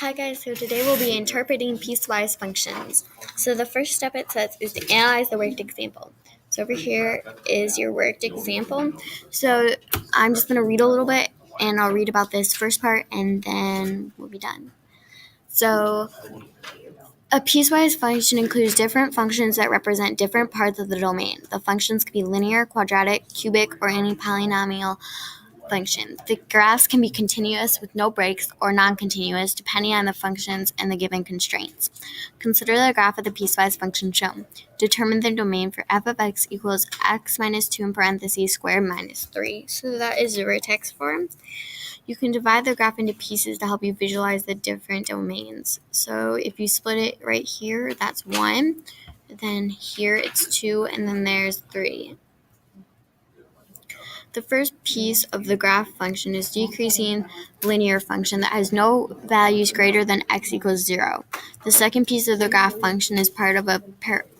Hi guys, so today we'll be interpreting piecewise functions. So the first step it says is to analyze the worked example. So over here is your worked example. So I'm just going to read a little bit and I'll read about this first part and then we'll be done. So a piecewise function includes different functions that represent different parts of the domain. The functions can be linear, quadratic, cubic, or any polynomial function. The graphs can be continuous with no breaks or non-continuous depending on the functions and the given constraints. Consider the graph of the piecewise function shown. Determine the domain for f of x equals x minus 2 in parentheses squared minus 3. So that is the vertex form. You can divide the graph into pieces to help you visualize the different domains. So if you split it right here, that's 1. Then here it's 2, and then there's 3. The first piece of the graph function is decreasing linear function that has no values greater than x equals 0. The second piece of the graph function is part of a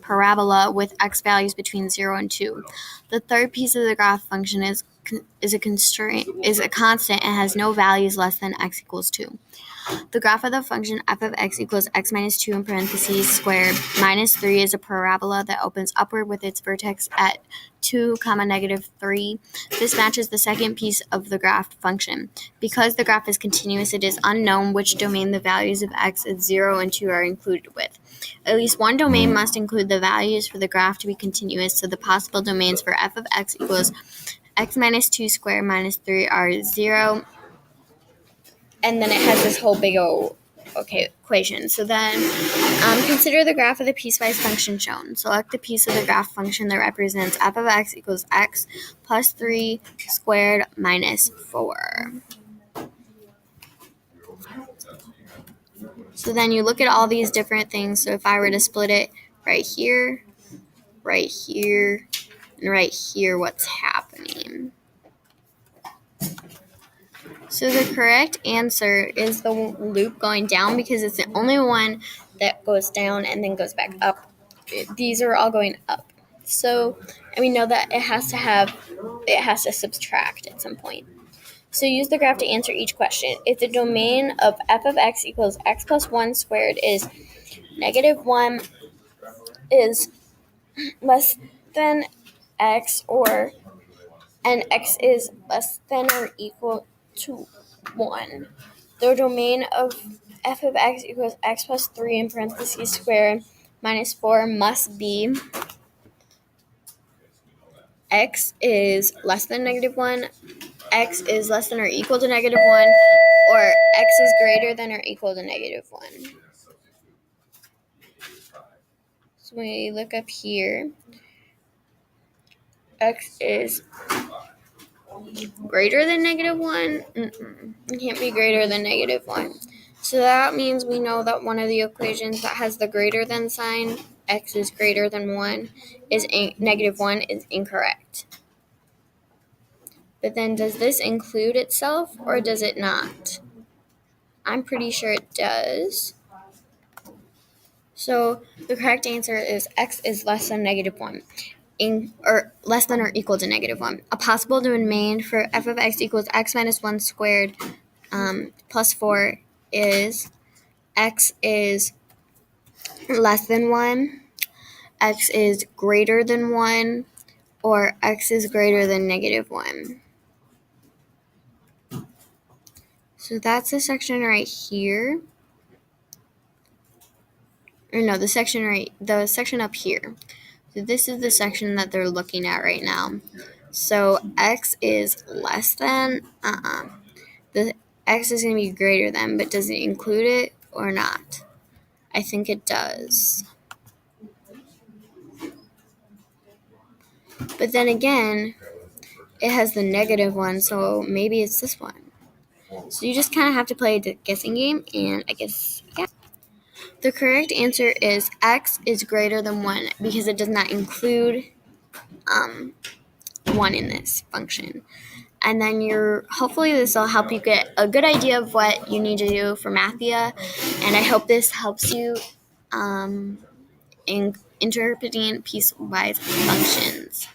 parabola with x values between 0 and 2. The third piece of the graph function is a constant and has no values less than x equals 2. The graph of the function f of x equals x minus 2 in parentheses squared minus 3 is a parabola that opens upward with its vertex at 2, negative 3. This matches the second piece of the graph function. Because the graph is continuous, it is unknown which domain the values of x at 0 and 2 are included with. At least one domain must include the values for the graph to be continuous, so the possible domains for f of x equals x minus 2 squared minus 3 are 0, and then it has this whole big equation. So then consider the graph of the piecewise function shown. Select the piece of the graph function that represents f of x equals x plus 3 squared minus 4. So then you look at all these different things. So if I were to split it right here, and right here, what's happening? So the correct answer is the loop going down because it's the only one that goes down and then goes back up. These are all going up. So, and we know that it has to subtract at some point. So use the graph to answer each question. If the domain of f of x equals x plus 1 squared is negative 1 is less than x, and x is less than or equal to 1. The domain of f of x equals x plus 3 in parentheses squared minus 4 must be x is less than negative 1, x is less than or equal to negative 1, or x is greater than or equal to negative 1. So when we look up here, x is greater than negative 1? It can't be greater than negative 1. So that means we know that one of the equations that has the greater than sign, x is greater than 1, is negative 1, is incorrect. But then does this include itself or does it not? I'm pretty sure it does. So the correct answer is x is less than negative 1. Or less than or equal to negative 1. A possible domain for f of x equals x minus 1 squared plus 4 is x is less than 1, x is greater than 1, or x is greater than negative 1. So that's the section right here. Or no, the section up here. So this is the section that they're looking at right now. So x is less than, the x is going to be greater than, but does it include it or not? I think it does. But then again, it has the negative 1, so maybe it's this one. So you just kind of have to play the guessing game, and I guess, yeah. The correct answer is x is greater than 1 because it does not include 1 in this function. And then hopefully this will help you get a good idea of what you need to do for MATHia. And I hope this helps you in interpreting piecewise functions.